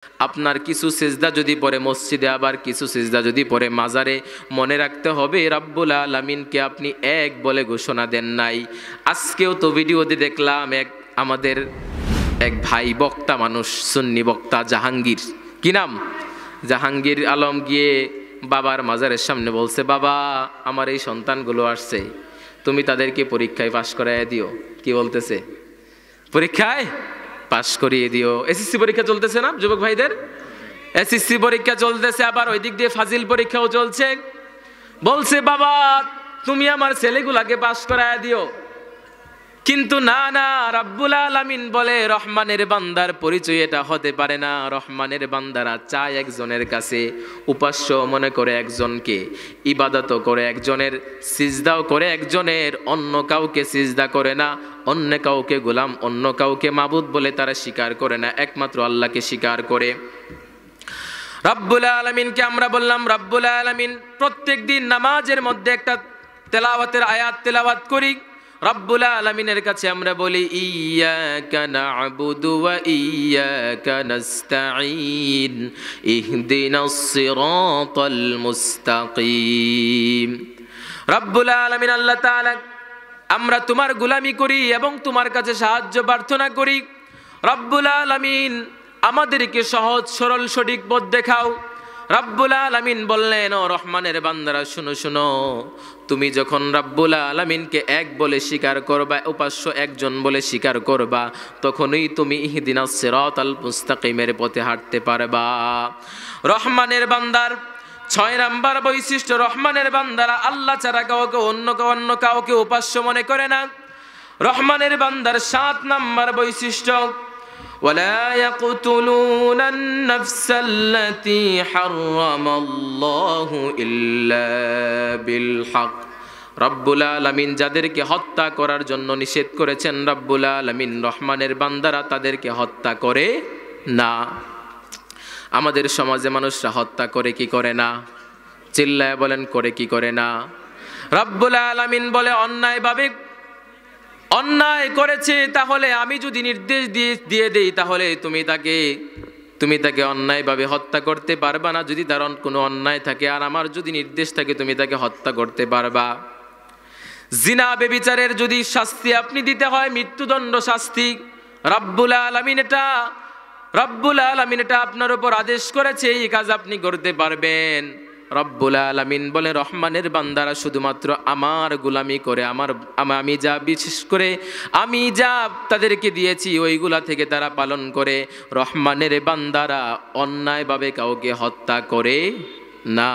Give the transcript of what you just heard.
আপনার কিছু সিজদা যদি পড়ে মসজিদে, আবার কিছু সিজদা যদি পড়ে মাজারে, মনে রাখতে হবে রাব্বুল আলামিনকে আপনি এক বলে ঘোষণা দেন নাই। আজকেও তো ভিডিওতে দেখলাম আমাদের এক ভাই বক্তা মানুষ, সুন্নি বক্তা জাহাঙ্গীর, কি নাম, জাহাঙ্গীর আলম, গিয়ে বাবার মাজারের সামনে বলছে, বাবা আমার এই সন্তানগুলো আসছে, তুমি তাদেরকে পরীক্ষায় পাশ করাইয়া দিও। কি বলতেছে? পরীক্ষায় পাশ করিয়ে দিও। এসএসসি পরীক্ষা চলতেছে না যুবক ভাইদের? এসএসসি পরীক্ষা চলতেছে, আবার ওই দিক দিয়ে ফাজিল পরীক্ষাও চলছে। বলছে বাবা তুমি আমার ছেলেগুলাকে পাশ করাইয়া দিও। কিন্তু না না, রাব্বুল আলামিন বলে রহমানের বান্দার পরিচয় এটা হতে পারে না। রহমানের বান্দারা চায় একজনের কাছে, উপাস্য মনে করে একজনকে, ইবাদতও করে একজনের, সিজদাও করে একজনের, অন্য কাউকে সিজদা করে না, অন্য কাউকে গোলাম, অন্য কাউকে মাবুদ বলে তারা স্বীকার করে না, একমাত্র আল্লাহকে স্বীকার করে। রাব্বুল আলামিনকে আমরা বললাম রাব্বুল আলামিন, প্রত্যেকদিন নামাজের মধ্যে একটা তেলাওয়াতের আয়াত তেলাওয়াত করি। রাব্বুল আলামিনের কাছে আমরা বলি ইয়্যাকা না'বুদু ওয়া ইয়্যাকা নাস্তাঈন ইহদিনাস সিরাতাল মুস্তাকিম। রাব্বুল আলামিন আল্লাহ তাআলা, আমরা তোমার গোলামি করি এবং তোমার কাছে সাহায্য প্রার্থনা করি। রাব্বুল আলামিন আমাদেরকে সহজ সরল সঠিক পথ দেখাও। রাব্বুল আলামিন বললেন, ও রহমানের বান্দারা শুনো শুনো, তুমি যখন রাব্বুল আলামিনকে এক বলে স্বীকার করবা, উপাস্য একজন বলে স্বীকার করবা, তখনই তুমি ইহদিনাস সিরাতাল মুস্তাকিমের পথে হাঁটতে পারবা। রহমানের বান্দার 6 নাম্বার বৈশিষ্ট্য, রহমানের বান্দারা আল্লাহ ছাড়া কাউকে অন্য কাউকে উপাস্য মনে করে না। রহমানের বান্দার 7 নাম্বার বৈশিষ্ট্য, ولا يقتلون النفس التي حرم الله إلا بالحق। রব্বুল আলামিন যাদেরকে হত্যা করার জন্য নিষেধ করেছেন, রব্বুল আলামিন রহমানের বান্দারা তাদেরকে হত্যা করে না। আমাদের সমাজে মানুষরা হত্যা করে কি করে না? চিল্লায় বলেন, করে কি করে না? রব্বুল আলামিন বলে অন্যায় করেছে, তাহলে আমি যদি নির্দেশ দিয়ে দেই, তাহলে তুমি তাকে অন্যায়ভাবে হত্যা করতে পারবা না। যদি তার কোনো অন্যায় থাকে আর আমার যদি নির্দেশ থাকে, তুমি তাকে হত্যা করতে পারবা। জিনা ব্যভিচারের যদি শাস্তি আপনি দিতে হয়, মৃত্যুদণ্ড শাস্তি, রাব্বুল আলামিন এটা আপনার উপর আদেশ করেছে, এই কাজ আপনি করতে পারবেন। রব্বুল আলামিন বলে রহমানের বান্দারা শুধুমাত্র আমার গোলামি করে, আমি যা বিশেষ করে আমি যা তাদেরকে দিয়েছি ওইগুলা থেকে তারা পালন করে। রহমানের বান্দারা অন্যায়ভাবে কাউকে হত্যা করে না।